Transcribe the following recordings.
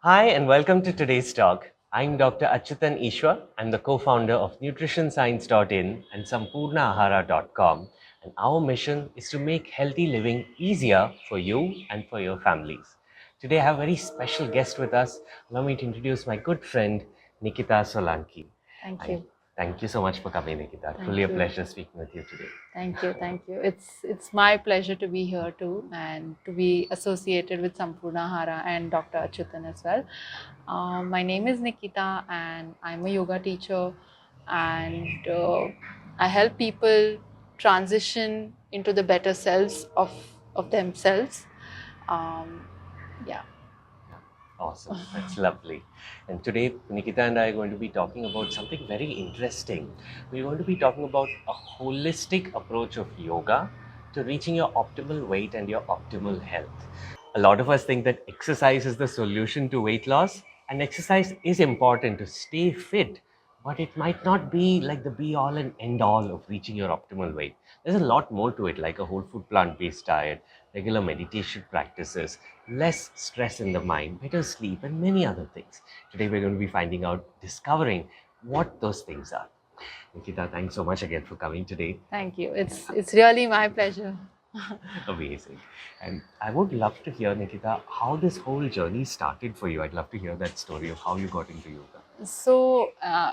Hi, and welcome to today's talk. I'm Dr. Achyuthan Eswar. I'm the co-founder of nutritionscience.in and sampurnaahara.com. And our mission is to make healthy living easier for you and for your families. Today, I have a very special guest with us. Allow me to introduce my good friend, Nikita Solanki. Thank you. Thank you so much for coming, Nikita. Thank Truly a you. pleasure speaking with you today. Thank you. Thank you. It's my pleasure to be here too, and to be associated with Sampurna Hara and Dr. Achyuthan as well. My name is Nikita, and I'm a yoga teacher, and I help people transition into the better selves of themselves. Um, yeah. Awesome. That's lovely. And today, Nikita and I are going to be talking about something very interesting. We're going to be talking about a holistic approach of yoga to reaching your optimal weight and your optimal health. A lot of us think that exercise is the solution to weight loss, and exercise is important to stay fit, but it might not be like the be all and end all of reaching your optimal weight. There's a lot more to it, like a whole food plant based diet, regular meditation practices, less stress in the mind, better sleep, and many other things. Today, we're going to be finding out, discovering what those things are. Nikita, thanks so much again for coming today. Thank you. It's really my pleasure. Amazing. And I would love to hear, Nikita, how this whole journey started for you. I'd love to hear that story of how you got into yoga. So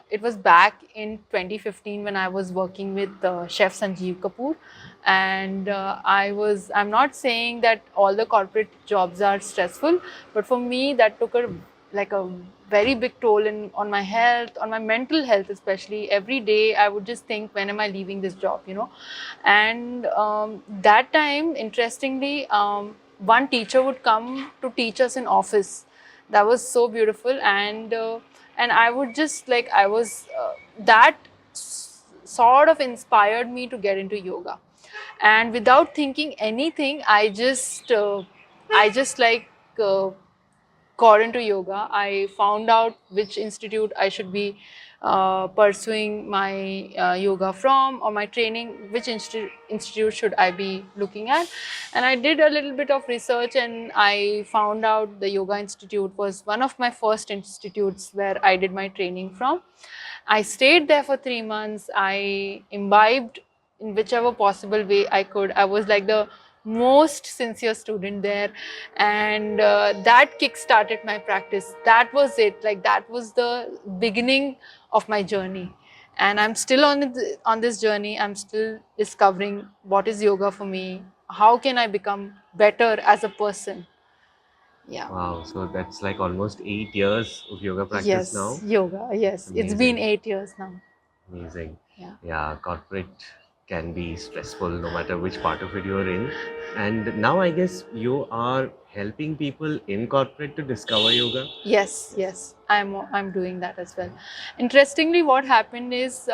it was back in 2015 when I was working with Chef Sanjeev Kapoor, and I'm not saying that all the corporate jobs are stressful, but for me that took a very big toll on my health, on my mental health especially. Every day I would just think, when am I leaving this job, And that time, interestingly, one teacher would come to teach us in office. That was so beautiful, and I would just like I was that sort of inspired me to get into yoga, and without thinking anything, I just uh, got into yoga. I found out which institute I should be pursuing my yoga from, or my training, which institute should I be looking at. And I did a little bit of research, and I found out the Yoga Institute was one of my first institutes where I did my training from. I stayed there for 3 months. I imbibed in whichever possible way I could. I was like the most sincere student there, and that kick started my practice. That was it. Like, that was the beginning of my journey, and I'm still on this journey. I'm still discovering what is yoga for me. How can I become better as a person? Yeah. Wow, so that's like almost 8 years of yoga practice Yes, now. yoga. Yes, it's been Amazing. 8 years now. Amazing. Yeah. Yeah, corporate can be stressful no matter which part of it you're in. And now I guess you are helping people in corporate to discover yoga. Yes, I'm doing that as well. Interestingly, what happened is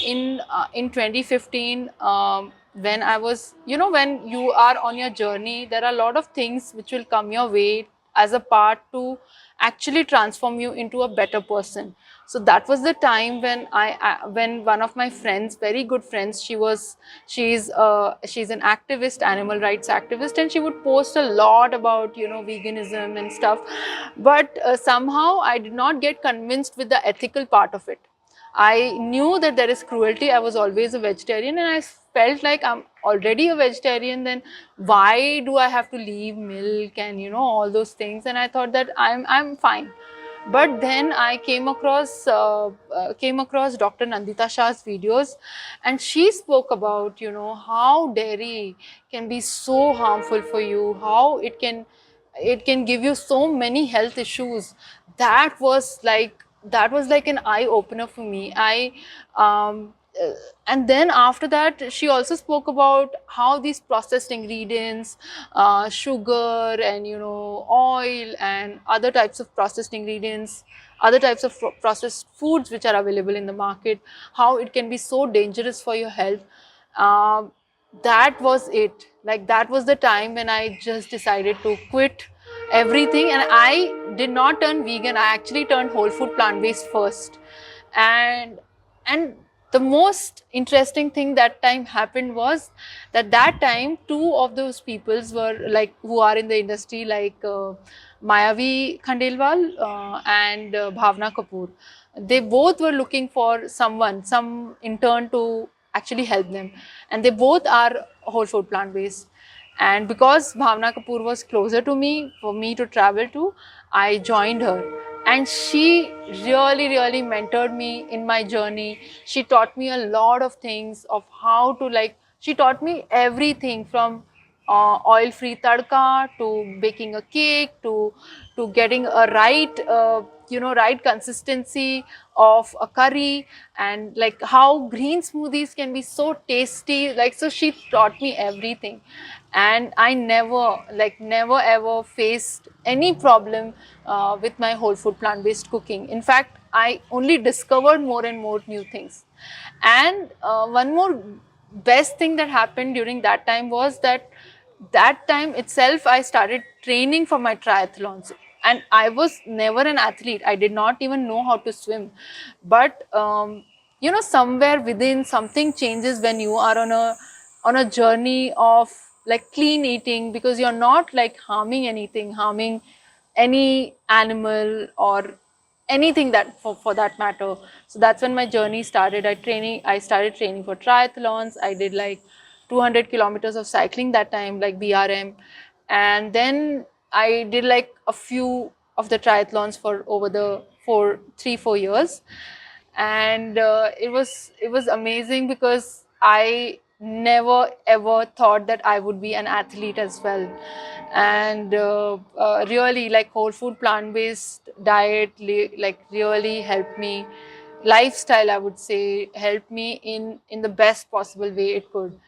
in 2015, when I was, when you are on your journey, there are a lot of things which will come your way as a part to actually transform you into a better person. So that was the time when when one of my friends, very good friends, she's an activist, animal rights activist, and she would post a lot about veganism and stuff, but somehow I did not get convinced with the ethical part of it. I knew that there is cruelty. I was always a vegetarian, and I felt like I'm already a vegetarian. Then why do I have to leave milk and all those things? And I thought that I'm fine. But then I came across Dr. Nandita Shah's videos, and she spoke about how dairy can be so harmful for you, how it can give you so many health issues. That was like an eye opener for me. Uh, and then after that, she also spoke about how these processed ingredients, sugar and oil and other types of processed ingredients, other types of processed foods which are available in the market, how it can be so dangerous for your health. Um, that was it. Like, that was the time when I just decided to quit everything, and I did not turn vegan. I actually turned whole food plant based first. And and the most interesting thing that time happened was that time two of those peoples were like, who are in the industry, like Mayavi Khandelwal and Bhavna Kapoor. They both were looking for some intern to actually help them, and they both are whole food plant based. And because Bhavna Kapoor was closer to me for me to travel to, I joined her. And she really mentored me in my journey. She taught me a lot of things of how to like, she taught me everything from oil-free tadka to baking a cake to getting a right right consistency of a curry, and like how green smoothies can be so tasty. Like, so she taught me everything, and I never ever faced any problem with my whole food plant-based cooking. In fact, I only discovered more and more new things. And one more best thing that happened during that time was that time itself I started training for my triathlons. And I was never an athlete. I did not even know how to swim. But somewhere within, something changes when you are on a journey of like clean eating, because you're not like harming any animal or anything that for that matter. So that's when my journey started. I started training for triathlons. I did like 200 kilometers of cycling that time, like BRM. And then I did like a few of the triathlons for over the 4 years. And it was amazing, because I never ever thought that I would be an athlete as well. And really, like, whole food plant based diet like really helped me. Lifestyle, I would say, helped me in the best possible way it could.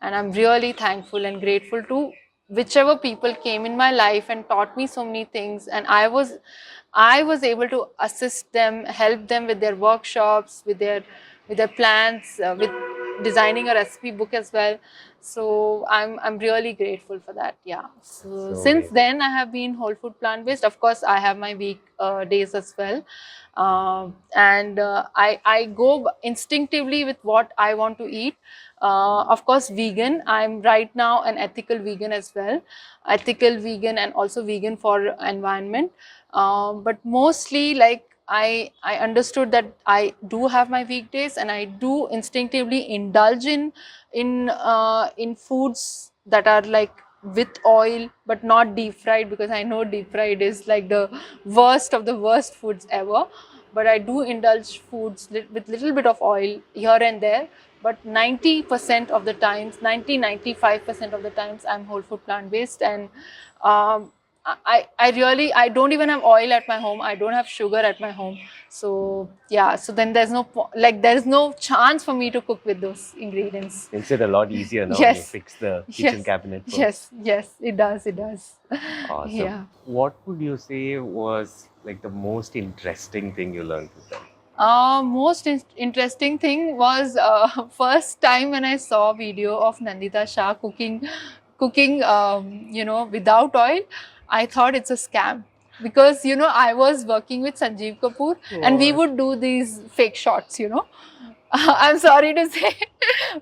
And I'm really thankful and grateful to whichever people came in my life and taught me so many things. And I was able to assist them, help them with their workshops, with their plans, with designing a recipe book as well. So I'm really grateful for that. Yeah. So So since great. then I have been whole food plant based. Of course, I have my week days as well. And I go instinctively with what I want to eat. Of course, vegan. I'm right now an ethical vegan as well. Ethical vegan and also vegan for environment. But mostly, like, I understood that I do have my weekdays, and I do instinctively indulge in foods that are like with oil but not deep fried, because I know deep fried is like the worst of the worst foods ever. But I do indulge foods with little bit of oil here and there. But 90% of the times, 95% of the times, I'm whole food plant based. And I don't even have oil at my home. I don't have sugar at my home. So yeah, so then there's no chance for me to cook with those ingredients. Makes it a lot easier now when you Yes, fix the kitchen yes, cabinet first. yes, it does. Awesome. Yeah. What would you say was like the most interesting thing you learned with them? Most interesting thing was first time when I saw video of Nandita Shah cooking without oil. I thought it's a scam, because I was working with Sanjeev Kapoor, and we What? would do these fake shots. I'm sorry to say,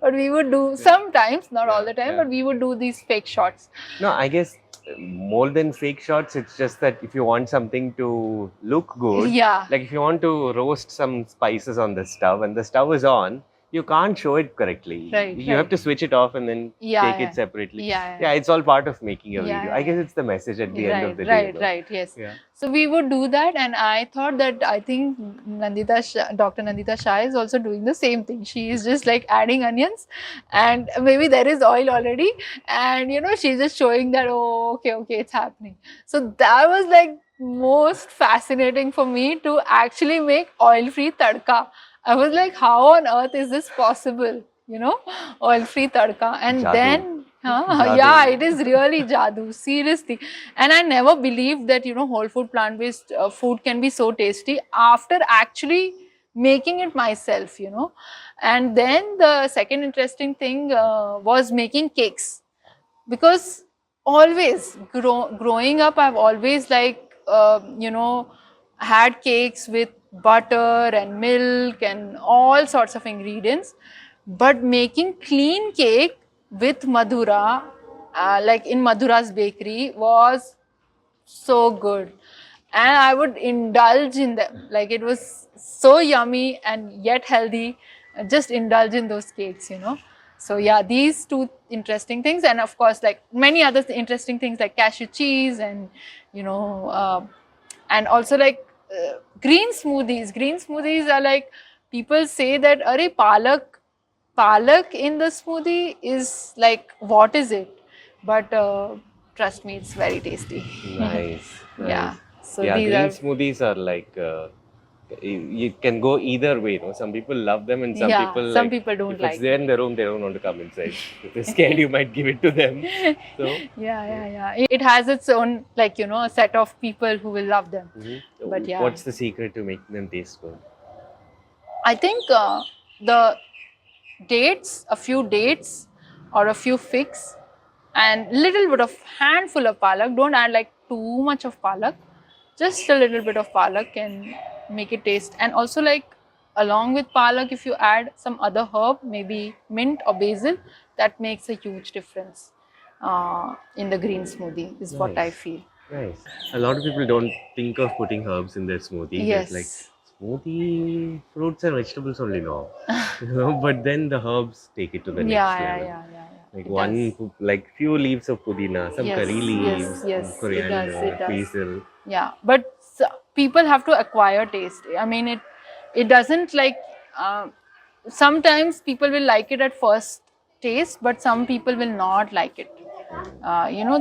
but we would do sometimes, not all Yeah, the time, yeah. but we would do these fake shots. No, I guess more than fake shots, it's just that if you want something to look good, Yeah. like if you want to roast some spices on the stove and the stove is on, you can't show it correctly. Right, You have right. to switch it off and then Yeah, take yeah. it separately. Yeah, Yeah, it's all part of making a yeah, video. I guess yeah. it's the message at the end of Right, the day. right, yes. Yeah. So we would do that, and I thought that I think Dr. Nandita Shah is also doing the same thing. She is just like adding onions, and maybe there is oil already, and she's just showing that, oh, okay, it's happening. So that was like most fascinating for me to actually make oil-free tadka. I was like, how on earth is this possible? Oil-free tadka, and Jadoo. then. Jadoo. Yeah, it is really jadoo, seriously. And I never believed that, whole food plant-based food can be so tasty after actually making it myself. And then the second interesting thing was making cakes, because always growing up, I've always had cakes with butter and milk and all sorts of ingredients. But making clean cake with madhura, like in Madhura's bakery, was so good. And I would indulge in them. Like it was so yummy and yet healthy. Just indulge in those cakes. So yeah, these two interesting things, and of course, like many other interesting things like cashew cheese, and you know, and also like green smoothies. Green smoothies are like, people say that, "Arey, palak in the smoothie is like, what is it?" But trust me, it's very tasty. Nice, Yeah. nice. So Yeah, these green are, smoothies are like you can go either way. Some people love them, and some yeah, people some like people don't if it's like there it. in the room, they don't want to come inside. If they're scared, you might give it to them. So, Yeah. It has its own, like, a set of people who will love them. But yeah, what's the secret to making them taste good? I think the dates, a few dates or a few figs, and little bit of handful of palak. Don't add like too much of palak. Just a little bit of palak can make it taste. And also, like, along with palak, if you add some other herb, maybe mint or basil, that makes a huge difference in the green smoothie, is what I Nice. feel. Nice. A lot of people don't think of putting herbs in their smoothie. There's like Yes. smoothie fruits and vegetables only now. But then the herbs take it to the next level. Yeah. Like It does. like few leaves of pudina, some Yes, curry yes, leaves, yes. It does. coriander, It does. basil. Yeah, but people have to acquire taste. I mean, it doesn't like. Sometimes people will like it at first taste, but some people will not like it.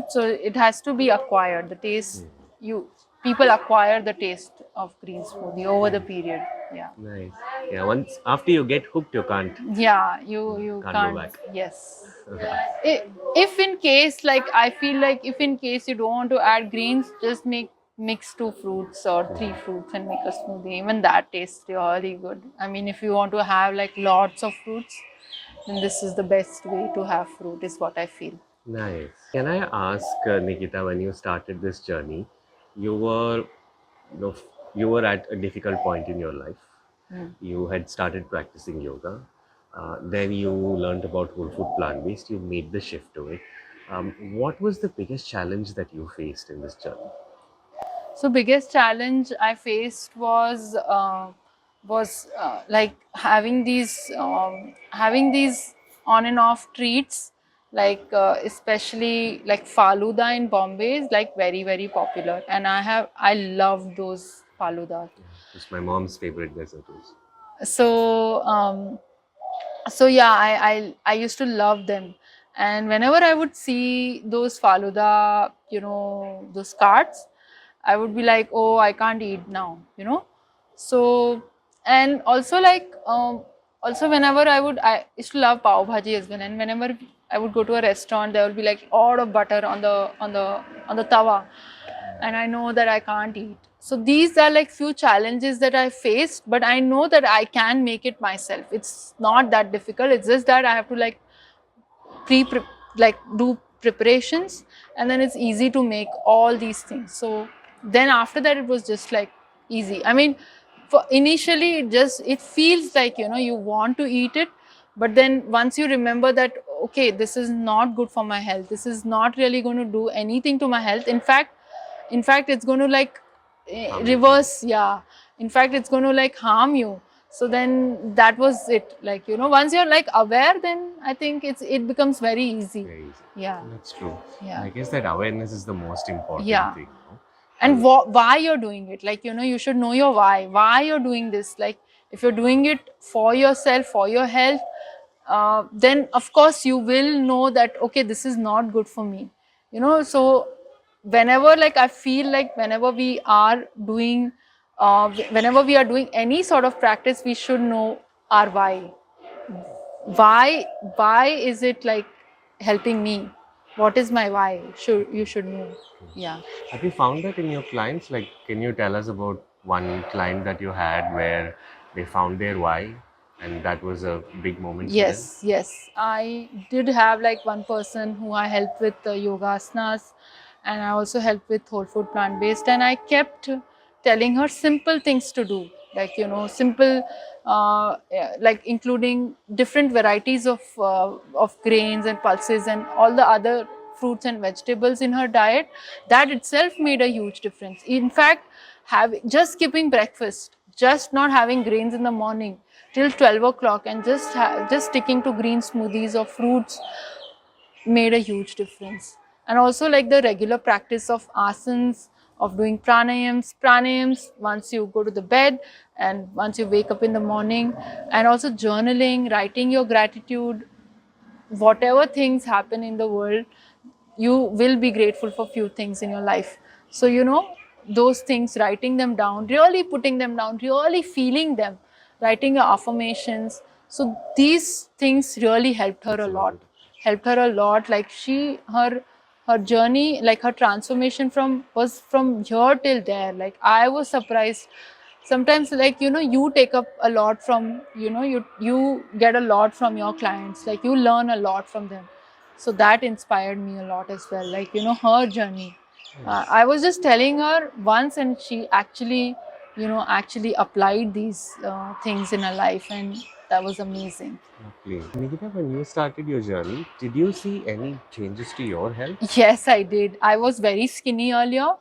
So it has to be acquired. The taste, you people acquire the taste of green smoothie over the period. Yeah. Nice. Yeah, once after you get hooked, you Yeah, you can't go can't. back. Yes. If in case, like, I feel like, if in case you don't want to add greens, just mix two fruits or three fruits and make a smoothie. Even that tastes really good. I mean, if you want to have like lots of fruits, then this is the best way to have fruit, is what I feel. Nice. Can I ask, Nikita, when you started this journey, you were, you know, you were at a difficult point in your life. You had started practicing yoga. Then you learned about whole food plant-based. You made the shift to it. What was the biggest challenge that you faced in this journey? So biggest challenge I faced was like having these on and off treats, like especially like Faluda in Bombay is like very very popular, and I love those Faluda. It's my mom's favorite dessert is. So yeah, I used to love them, and whenever I would see those Faluda, those carts, I would be like, oh, I can't eat now. So, and also like, also whenever I used to love pav bhaji as well, and whenever I would go to a restaurant, there would be like all of butter on the tawa, and I know that I can't eat. So these are like few challenges that I faced, but I know that I can make it myself. It's not that difficult. It's just that I have to like pre like do preparations, and then it's easy to make all these things. So then after that, it was just like easy. I mean, for initially it feels like, you want to eat it, but then once you remember that, okay, this is not good for my health, this is not really going to do anything to my health. In fact it's going to like Harm you. reverse. Yeah, in fact it's going to like harm you. So then that was it, like, once you're like aware, then I think it becomes very easy. Very easy. Yeah. That's true. Yeah. I guess that awareness is the most important Yeah. thing. And why you're doing it, like, you should know your why you're doing this. Like, if you're doing it for yourself, for your health, then of course you will know that, okay, this is not good for me. So whenever, like, I feel like whenever we are doing any sort of practice, we should know our why is it like helping me. What is my why? You should know. Yeah. Have you found that in your clients? Like, can you tell us about one client that you had where they found their why and that was a big moment for them? Yes. I did have like one person who I helped with yoga asanas, and I also helped with whole food plant based. And I kept telling her simple things to do, like, simple, yeah, like including different varieties of grains and pulses and all the other fruits and vegetables in her diet, that itself made a huge difference. In fact, just skipping breakfast, just not having grains in the morning till 12 o'clock, and just sticking to green smoothies or fruits made a huge difference. And also like the regular practice of asanas, of doing pranayams once you go to the bed and once you wake up in the morning, and also journaling, writing your gratitude. Whatever things happen in the world, you will be grateful for few things in your life. So those things, writing them down, really putting them down, really feeling them, writing your affirmations. So these things really helped her a lot. Like her journey, like her transformation was from here till there. Like I was surprised sometimes, like you take up a lot from, you get a lot from your clients, like you learn a lot from them. So that inspired me a lot as well, like her journey. I was just telling her once, and she actually applied these things in her life, and that was amazing. Lovely. Nikita, when you started your journey, did you see any changes to your health? Yes, I did. I was very skinny earlier,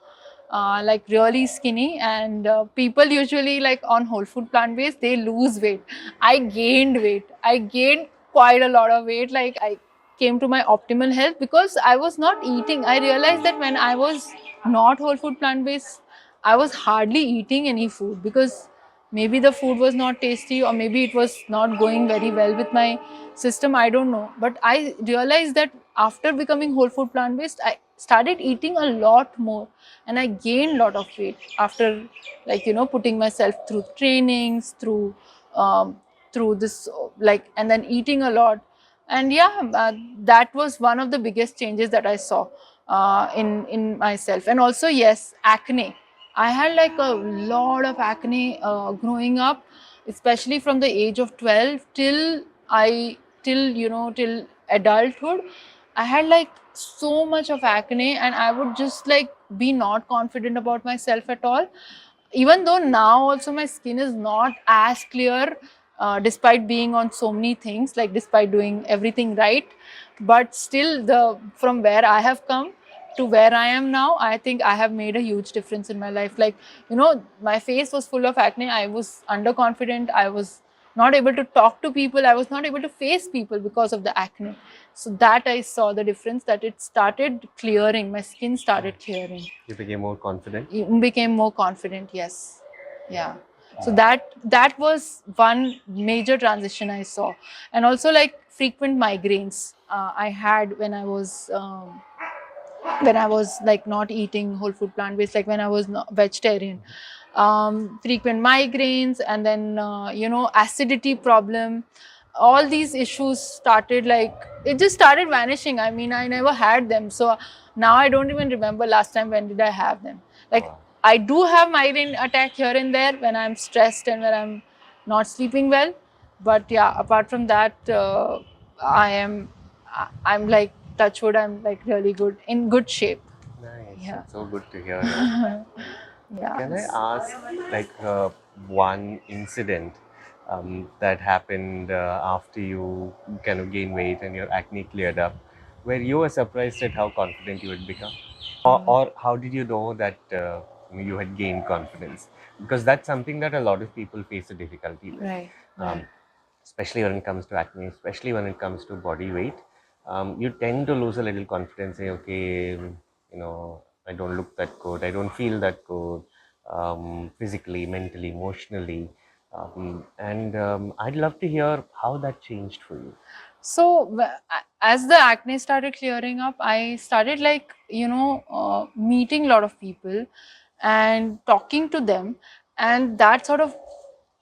like really skinny, and people usually like on whole food plant based, they lose weight. I gained weight. I gained quite a lot of weight. Like I came to my optimal health because I was not eating. I realized that when I was not whole food plant based, I was hardly eating any food because maybe the food was not tasty, or maybe it was not going very well with my system. I don't know. But I realized that after becoming whole food plant based, I started eating a lot more, and I gained a lot of weight after, like putting myself through trainings, through this, like, and then eating a lot. And yeah, that was one of the biggest changes that I saw in myself. And also, yes, acne. I had like a lot of acne growing up, especially from the age of 12 till adulthood. I had like so much of acne, and I would just like be not confident about myself at all. Even though now also my skin is not as clear, despite being on so many things, like despite doing everything right, but still, the from where I have come to where I am now, I think I have made a huge difference in my life. Like my face was full of acne. I was underconfident. I was not able to talk to people. I was not able to face people because of the acne. So that I saw the difference, that it started clearing. My skin started clearing. You became more confident? Became more confident, yes. Yeah. So that was one major transition I saw. And also like frequent migraines I had when I was like not eating whole food plant based, like when I was vegetarian. Frequent migraines, and then acidity problem. All these issues started, like it just started vanishing. I mean, I never had them, so now I don't even remember last time when did I have them. Like Wow. I do have migraine attack here and there when I'm stressed and when I'm not sleeping well, but yeah, apart from that, I'm like, touch wood, I'm like really good, in good shape. Nice. Yeah. It's so good to hear that. Yeah. Can I ask, like, one incident that happened after you kind of gained weight and your acne cleared up, where you were surprised at how confident you had become? Or how did you know that you had gained confidence? Because that's something that a lot of people face a difficulty with. Right. Um, especially when it comes to acne, especially when it comes to body weight. You tend to lose a little confidence, say, okay, I don't look that good, I don't feel that good, physically, mentally, emotionally. And I'd love to hear how that changed for you. So as the acne started clearing up, I started like meeting a lot of people and talking to them, and that sort of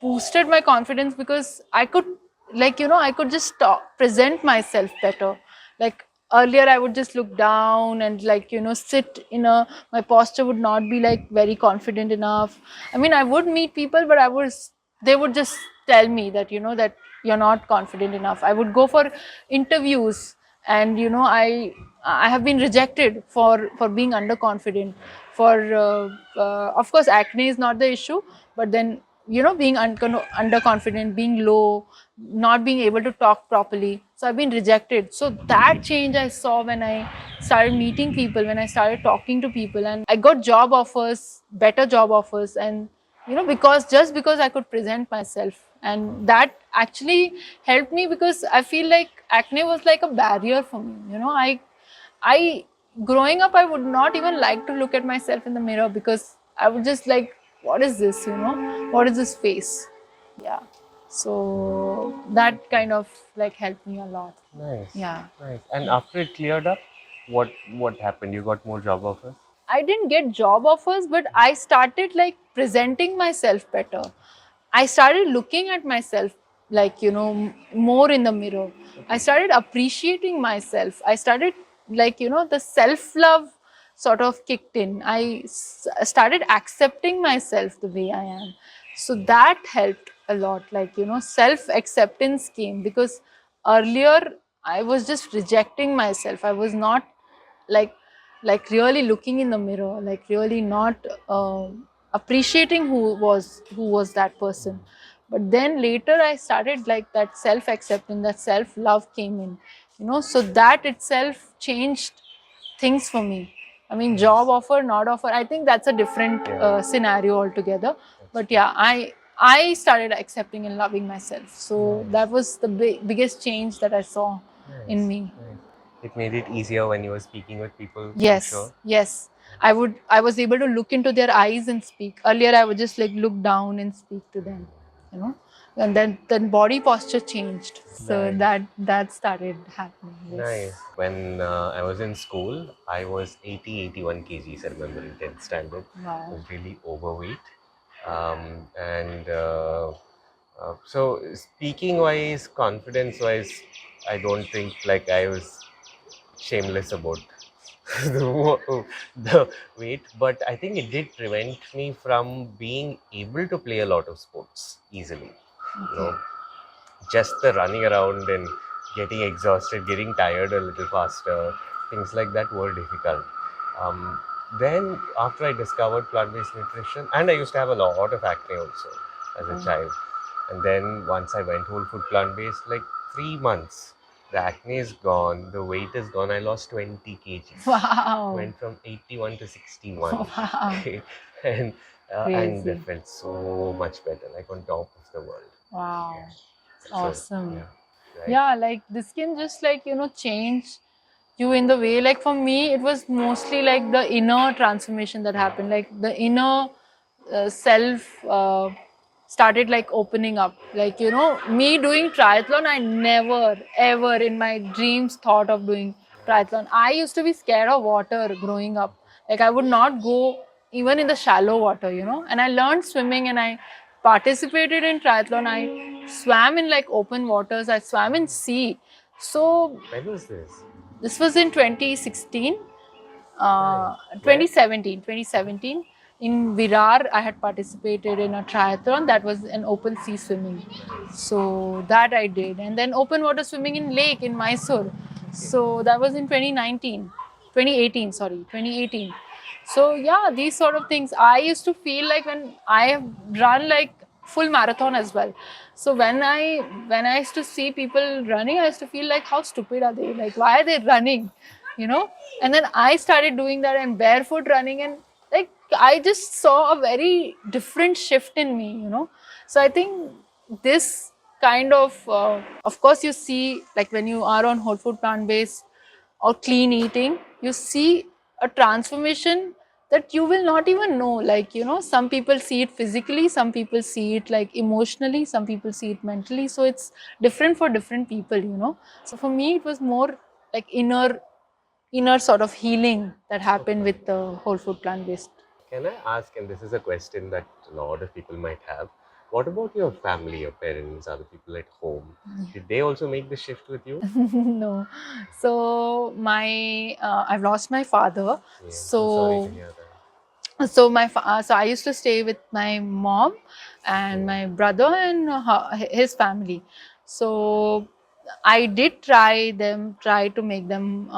boosted my confidence because I could, like I could just present myself better. Like earlier I would just look down and like sit in a, my posture would not be like very confident enough. I mean, I would meet people, but they would just tell me that that you're not confident enough. I would go for interviews, and I have been rejected for being underconfident. For of course acne is not the issue, but then being underconfident, being low, not being able to talk properly. So I've been rejected. So that change I saw when I started meeting people, when I started talking to people, and I got job offers, better job offers, and because I could present myself, and that actually helped me, because I feel like acne was like a barrier for me. I growing up, I would not even like to look at myself in the mirror, because I would just like, what is this? What is this face? Yeah. So that kind of like helped me a lot. Nice. Yeah. Nice. And after it cleared up, what happened? You got more job offers? I didn't get job offers, but I started like presenting myself better. I started looking at myself like, more in the mirror. I started appreciating myself. I started like, the self love sort of kicked in. Started accepting myself the way I am. So that helped a lot. Like, self acceptance came, because earlier I was just rejecting myself. I was not like really looking in the mirror, like really not appreciating who was that person. But then later I started like that self acceptance, that self love came in, so that itself changed things for me. I mean, job offer, not offer, I think that's a different scenario altogether. But yeah, I started accepting and loving myself. So that was the biggest change that I saw in me. Nice. It made it easier when you were speaking with people, I'm Yes, sure. yes. I was able to look into their eyes and speak. Earlier, I would just like look down and speak to them, and then body posture changed. So Nice. that started happening. Yes. Nice. When I was in school, I was 81 kgs, I remember, in 10th standard. I Wow. was really overweight. And so speaking wise, confidence wise, I don't think like I was shameless about the weight, but I think it did prevent me from being able to play a lot of sports easily. You know, just the running around and getting exhausted, getting tired a little faster, things like that were difficult. Then after I discovered plant-based nutrition, and I used to have a lot of acne also as a child. And then once I went whole food plant-based, like 3 months, the acne is gone, the weight is gone. I lost 20 kgs. Wow. Went from 81 to 61. Wow. and and I Crazy. felt so much better, like on top of the world. Wow. So, Awesome. yeah, right. Yeah, like this can just like, change you in the way. Like for me, it was mostly like the inner transformation that happened. Like the inner self started like opening up. Like, me doing triathlon, I never ever in my dreams thought of doing triathlon. I used to be scared of water growing up. Like I would not go even in the shallow water, and I learned swimming, and I participated in triathlon. I swam in like open waters. I swam in sea. So When was this? this was in 2016, Nice. Where? 2017. In Virar, I had participated in a triathlon that was an open sea swimming. So that I did. And then open water swimming in lake in Mysore. So that was in 2019, 2018, sorry, 2018. So yeah, these sort of things. I used to feel like when I have run like full marathon as well. So when I used to see people running, I used to feel like, how stupid are they? Like, why are they running? And then I started doing that and barefoot running, and like I just saw a very different shift in me. So I think this kind of course, you see, like when you are on whole food plant based or clean eating, you see a transformation that you will not even know. Like, some people see it physically, some people see it like emotionally, some people see it mentally. So it's different for different people. So for me, it was more like inner sort of healing that happened with the whole food plant based. Can I ask, and this is a question that a lot of people might have, what about your family, your parents, other people at home? Did they also make the shift with you? No. So I've lost my father. Yeah, so sorry So to hear that. so I used to stay with my mom and my brother and his family. So I did try to make them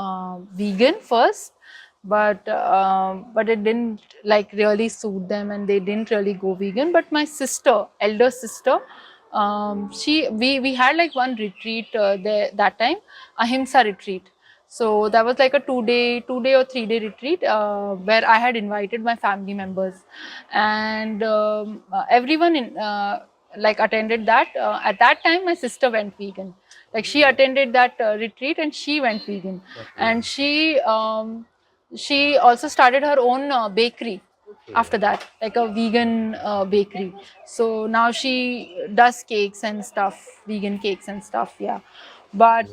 vegan first, but it didn't like really suit them, and they didn't really go vegan. But my sister, elder sister, she we had like one retreat there that time, ahimsa retreat. So that was like a 2 day or 3 day retreat where I had invited my family members, and everyone in like attended that. At that time, my sister went vegan. Like she attended that retreat and she went vegan, and she also started her own bakery after that, like a vegan bakery. So now she does cakes and stuff, vegan cakes and stuff. Yeah, but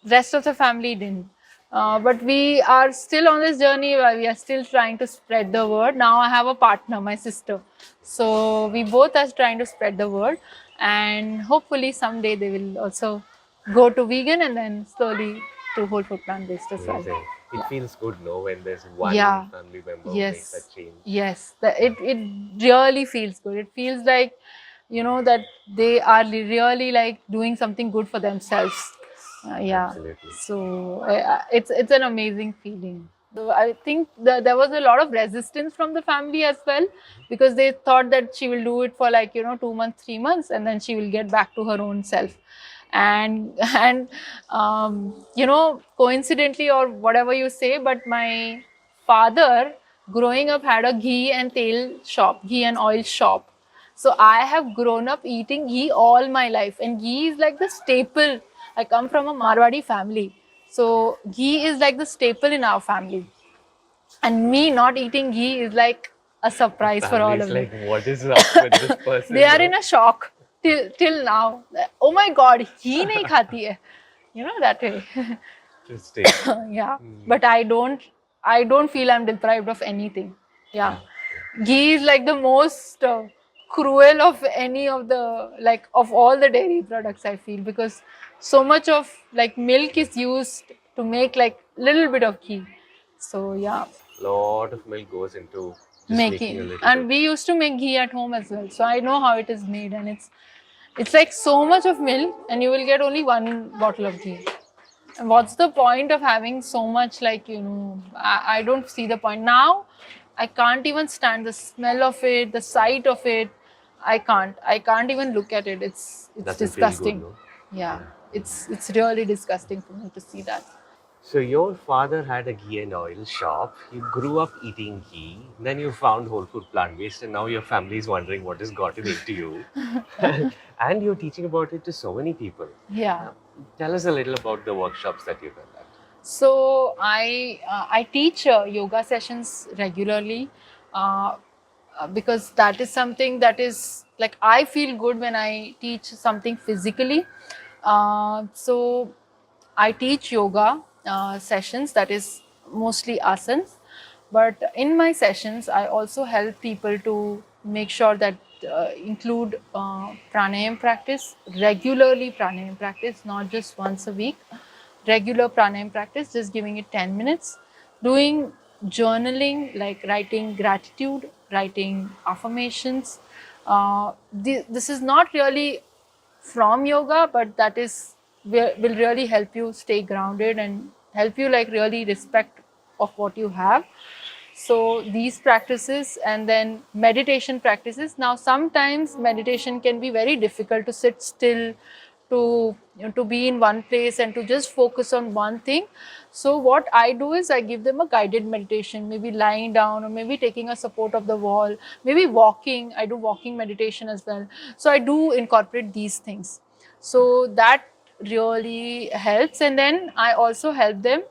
rest of the family didn't. But we are still on this journey where we are still trying to spread the word. Now I have a partner, my sister. So we both are trying to spread the word, and hopefully someday they will also go to vegan and then slowly to whole food plant based as well. Amazing. It feels good, no, when there's one Yeah. family member who makes Yes. that change. Yes. It really feels good. It feels like, you know, that they are really like doing something good for themselves. Yeah. Absolutely. So it's an amazing feeling. So I think there was a lot of resistance from the family as well, because they thought that she will do it for like, you know, 2 months, 3 months, and then she will get back to her own self. And and you know, coincidentally or whatever you say, but my father growing up had a ghee and ghee and oil shop. So I have grown up eating ghee all my life, and ghee is like the staple. I come from a Marwadi family, so ghee is like the staple in our family. And me not eating ghee is like a surprise for all Family's of them. like, what is up with this person? They are no? in a shock till now. Oh my God, ghee nahi khati hai. You know, that way. Interesting. Yeah, but I don't feel I'm deprived of anything. Yeah, ghee is like the most cruel of any of the, like, of all the dairy products, I feel, because so much of like milk is used to make like little bit of ghee. So yeah, Lot of milk goes into just making a making, little and bit. we used to make ghee at home as well, so I know how it is made, and it's like so much of milk and you will get only one bottle of ghee. And what's the point of having so much, like, you know, I don't see the point. Now I can't even stand the smell of it, the sight of it. I can't even look at it. It's Doesn't feel good, disgusting. no? Yeah, it's really disgusting for me to see that. So your father had a ghee and oil shop. You grew up eating ghee. Then you found whole food plant based, and now your family is wondering what has gotten into you. And you're teaching about it to so many people. Yeah. Tell us a little about the workshops that you've done. So I teach yoga sessions regularly, because that is something that is like, I feel good when I teach something physically. So I teach yoga sessions, that is mostly asanas. But in my sessions, I also help people to make sure that include pranayam practice, regularly pranayam practice, not just once a week. Regular pranayam practice, just giving it 10 minutes. Doing journaling, like writing gratitude, writing affirmations. This is not really from yoga, but that is will really help you stay grounded and help you like really respect of what you have. So these practices, and then meditation practices. Now sometimes meditation can be very difficult to sit still, to, you know, to be in one place and to just focus on one thing. So what I do is I give them a guided meditation, maybe lying down or maybe taking a support of the wall, maybe walking. I do walking meditation as well. So I do incorporate these things. So that really helps. And then I also help them,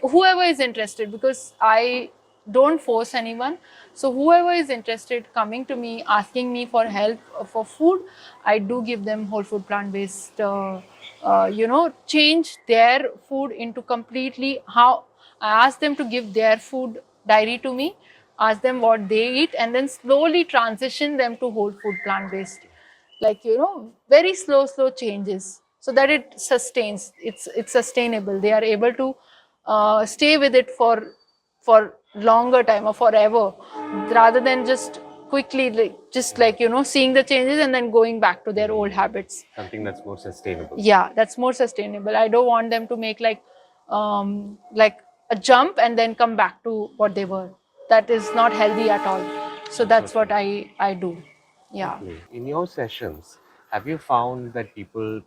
whoever is interested, because I don't force anyone. So whoever is interested coming to me asking me for help for food, I do give them whole food plant based, you know, change their food into completely how I ask them to give their food diary to me, ask them what they eat, and then slowly transition them to whole food plant based, like, you know, very slow changes, so that it sustains, it's sustainable. They are able to stay with it for longer time or forever, rather than just quickly, like, just like, you know, seeing the changes and then going back to their old habits. Something that's more sustainable. Yeah, that's more sustainable. I don't want them to make like a jump and then come back to what they were. That is not healthy at all. So that's what I do. Yeah. Lovely. In your sessions, have you found that people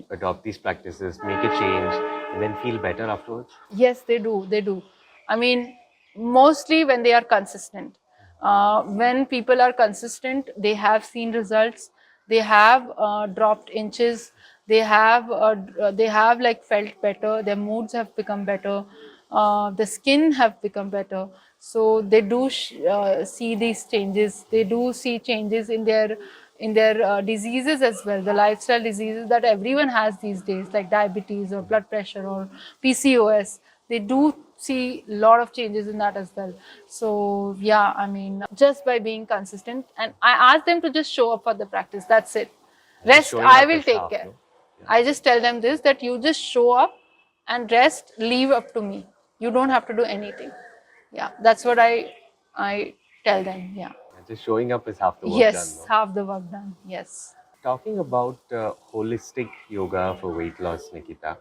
adopt these practices, make a change, and then feel better afterwards? Yes, they do. They do. I mean, mostly when they are consistent. When people are consistent, they have seen results. They have dropped inches. They have like felt better. Their moods have become better. The skin have become better. So they do see these changes. They do see changes in their diseases as well, the lifestyle diseases that everyone has these days, like diabetes or blood pressure or PCOS. They do see a lot of changes in that as well. So yeah, I mean, just by being consistent, and I ask them to just show up for the practice. That's it. Just Rest, showing I up will is take half, care. no? Yeah. I just tell them this, that you just show up, and rest, leave up to me. You don't have to do anything. Yeah, that's what I tell them. Yeah. And just showing up is half the work done, Yes, no? half the work done. Yes. Talking about holistic yoga for weight loss, Nikita,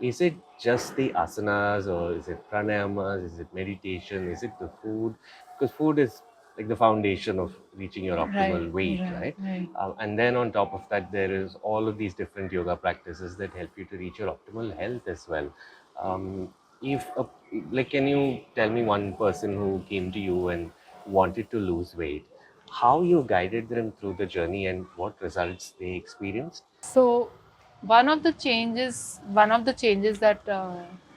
is it just the asanas or is it pranayamas? Is it meditation? Is it the food? Because food is like the foundation of reaching your optimal weight, right? Right. And then on top of that, there is all of these different yoga practices that help you to reach your optimal health as well. Um, if a, like, can you tell me one person who came to you and wanted to lose weight? How you guided them through the journey and what results they experienced? So one of the changes that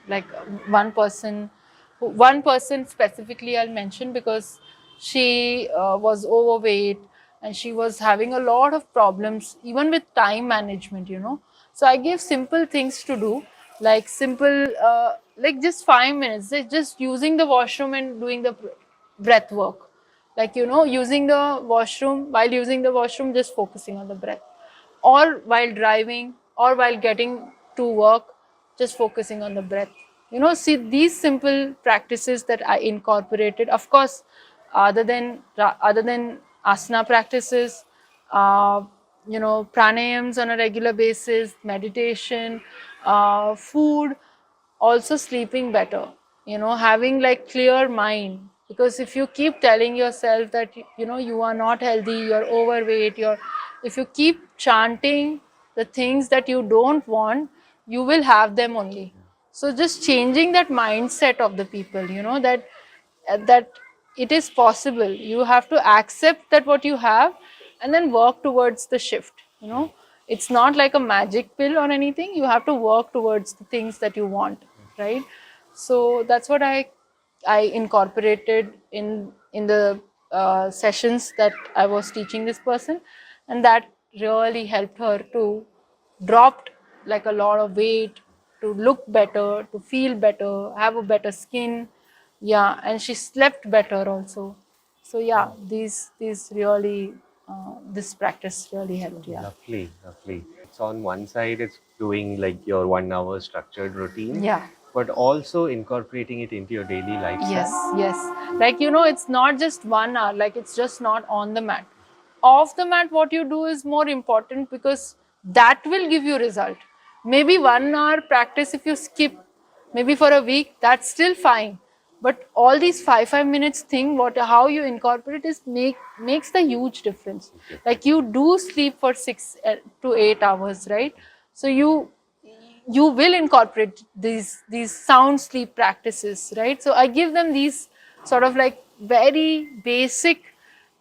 like one person, one person specifically I'll mention, because she was overweight and she was having a lot of problems even with time management, you know. So I gave simple things to do, like simple, like just 5 minutes, just using the washroom and doing the breath work, like, you know, using the washroom, while using the washroom just focusing on the breath, or while driving, or while getting to work, just focusing on the breath. You know, see, these simple practices that I incorporated, of course, other than asana practices, uh, you know, pranayams on a regular basis, meditation, food, also sleeping better, you know, having like clear mind. Because if you keep telling yourself that, you know, you are not healthy, you're overweight, you're, if you keep chanting the things that you don't want, you will have them only. So just changing that mindset of the people, you know, that it is possible. You have to accept that what you have, and then work towards the shift, you know. It's not like a magic pill or anything. You have to work towards the things that you want, right? So that's what I incorporated in the sessions that I was teaching this person, and that really helped her to dropped like a lot of weight, to look better, to feel better, have a better skin. Yeah, and she slept better also. So yeah, these really this practice really helped. Yeah. Lovely, lovely. It's on one side, it's doing like your 1 hour structured routine, Yeah. but also incorporating it into your daily Yes, lifestyle. yes. Like, you know, it's not just 1 hour, like it's just not on the mat. Off the mat, what you do is more important, because that will give you result. Maybe 1 hour practice, if you skip, maybe for a week, that's still fine. But all these five minutes thing, what how you incorporate is makes the huge difference. Like, you do sleep for 6 to 8 hours, right? So you will incorporate these sound sleep practices, right? So I give them these sort of like very basic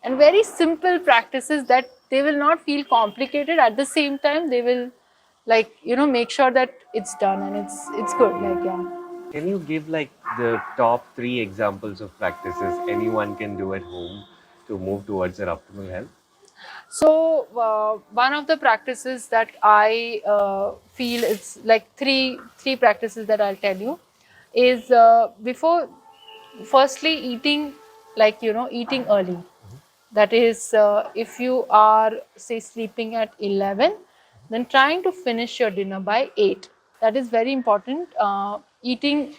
and very simple practices that they will not feel complicated. At the same time, they will, like, you know, make sure that it's done and it's good, like, yeah. Can you give like the top three examples of practices anyone can do at home to move towards their optimal health? So one of the practices that I feel, it's like three practices that I'll tell you is, before, firstly, eating, like, you know, eating early. That is, if you are, say, sleeping at 11, then trying to finish your dinner by 8. That is very important. Eating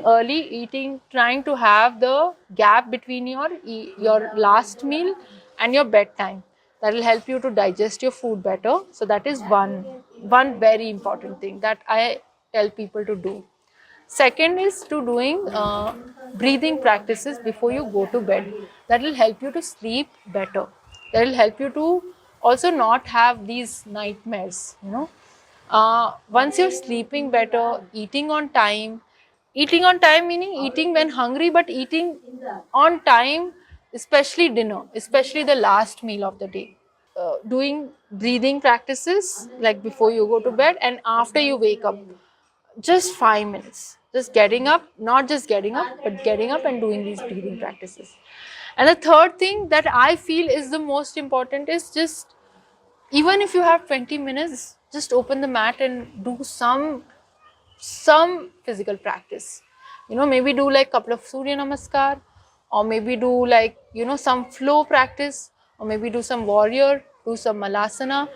early, trying to have the gap between your last meal and your bedtime. That will help you to digest your food better. So that is one very important thing that I tell people to do. Second is to doing breathing practices before you go to bed. That will help you to sleep better. That will help you to also not have these nightmares, you know. Once you're sleeping better, eating on time meaning eating when hungry, but eating on time, especially dinner, especially the last meal of the day. Doing breathing practices like before you go to bed and after you wake up, just 5 minutes. Just getting up, not just getting up, but getting up and doing these breathing practices. And the third thing that I feel is the most important is just, even if you have 20 minutes, just open the mat and do some physical practice. You know, maybe do like couple of Surya Namaskar, or maybe do like, you know, some flow practice, or maybe do some warrior, do some malasana,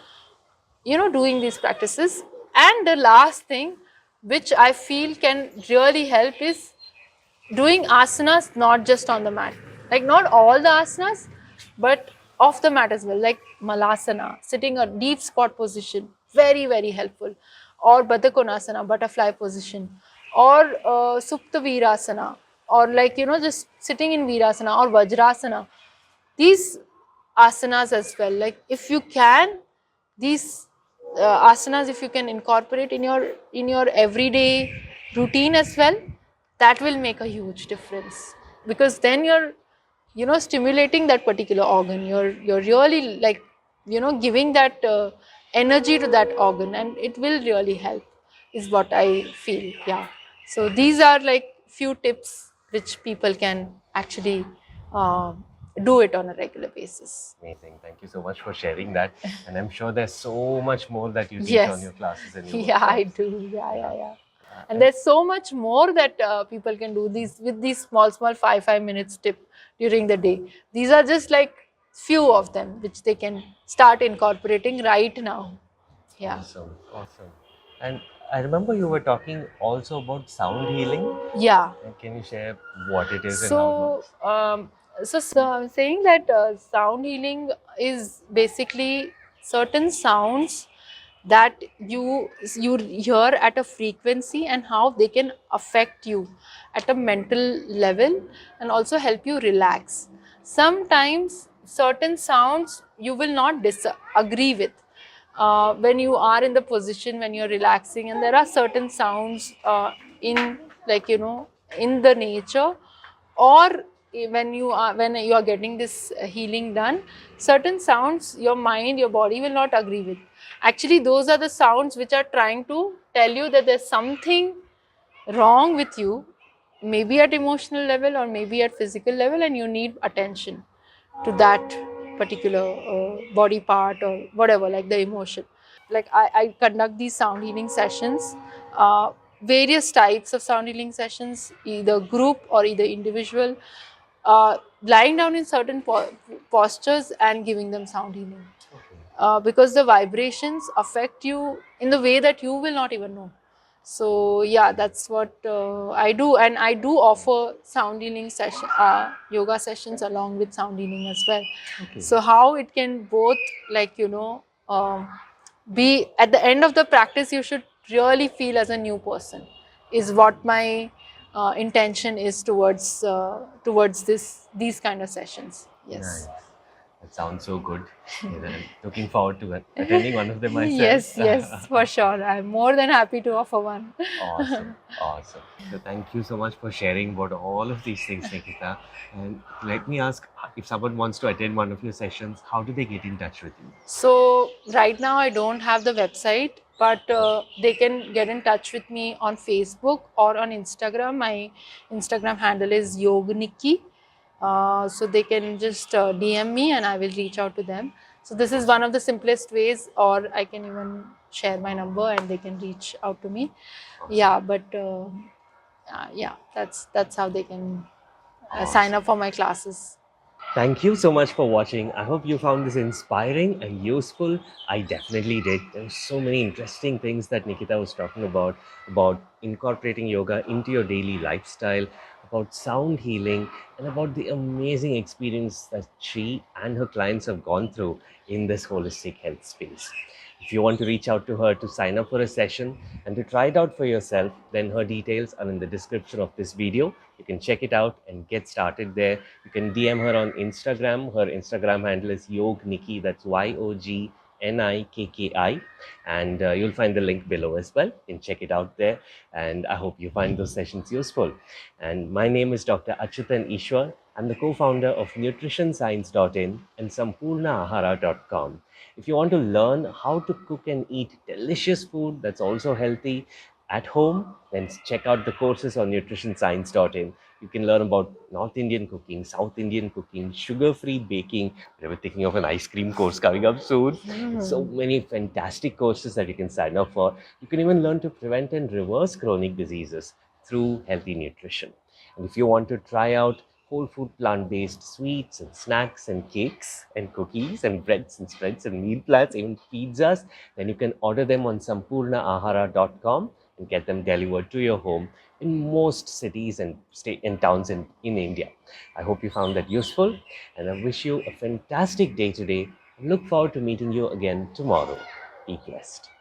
you know, doing these practices. And the last thing which I feel can really help is doing asanas not just on the mat, like not all the asanas, but off the mat as well, like malasana, sitting a deep squat position, very very helpful, or Baddha butterfly position, or Supta Virasana, or like, you know, just sitting in Virasana or Vajrasana. These asanas as well, like if you can, these asanas, if you can incorporate in your everyday routine as well, that will make a huge difference, because then you're, you know, stimulating that particular organ, you're really like, you know, giving that energy to that organ, and it will really help, is what I feel. Yeah, so these are like few tips which people can actually do it on a regular basis. Amazing. Thank you so much for sharing that. And I'm sure there's so much more that you teach on Yes. your classes and your Yeah, I workshops. do. Yeah. And And there's so much more that people can do these with these small 5 minutes tip during the day. These are just like few of them which they can start incorporating right now. Yeah. awesome, awesome. And I remember you were talking also about sound healing. Yeah. And can you share what it is and how it So, works? so I'm saying that sound healing is basically certain sounds that you hear at a frequency, and how they can affect you at a mental level and also help you relax. Sometimes certain sounds you will not disagree with when you are in the position when you're relaxing, and there are certain sounds in, like, you know, in the nature, or when you are getting this healing done, certain sounds your mind, your body will not agree with. Actually, those are the sounds which are trying to tell you that there's something wrong with you, maybe at emotional level or maybe at physical level, and you need attention to that particular body part or whatever, like the emotion. Like I conduct these sound healing sessions, various types of sound healing sessions, either group or either individual, lying down in certain postures and giving them sound healing, Okay. because the vibrations affect you in the way that you will not even know. So yeah, that's what I do, and I do offer sound healing session, yoga sessions along with sound healing as well. Okay. So how it can both, like, you know, be at the end of the practice, you should really feel as a new person, is what my intention is towards these kind of sessions. Yes. Nice. That sounds so good. And I'm looking forward to attending one of them myself. Yes, for sure. I'm more than happy to offer one. Awesome, awesome. So thank you so much for sharing about all of these things, Nikita. And let me ask, if someone wants to attend one of your sessions, how do they get in touch with you? So right now I don't have the website, but they can get in touch with me on Facebook or on Instagram. My Instagram handle is Yogniki. So they can just DM me and I will reach out to them. So this is one of the simplest ways, or I can even share my number and they can reach out to me. Awesome. Yeah, but yeah, that's how they can sign up for my classes. Thank you so much for watching. I hope you found this inspiring and useful. I definitely did. There were so many interesting things that Nikita was talking about incorporating yoga into your daily lifestyle, about sound healing, and about the amazing experience that she and her clients have gone through in this holistic health space. If you want to reach out to her to sign up for a session and to try it out for yourself, then her details are in the description of this video. You can check it out and get started there. You can DM her on Instagram. Her Instagram handle is YogNikki, that's YOGNIKKI, and you'll find the link below as well. You can check it out there, and I hope you find those sessions useful. And my name is Dr. Achyuthan Eswar. I'm the co-founder of nutritionscience.in and sampurnaahara.com. If you want to learn how to cook and eat delicious food that's also healthy at home, then check out the courses on nutritionscience.in. You can learn about North Indian cooking, South Indian cooking, sugar-free baking. We're thinking of an ice cream course coming up soon. So many fantastic courses that you can sign up for. You can even learn to prevent and reverse chronic diseases through healthy nutrition. And if you want to try out whole food plant-based sweets and snacks and cakes and cookies and breads and spreads and meal plans, even pizzas, then you can order them on sampurnaahara.com and get them delivered to your home in most cities and towns in India. I hope you found that useful, and I wish you a fantastic day today and look forward to meeting you again tomorrow. Be blessed.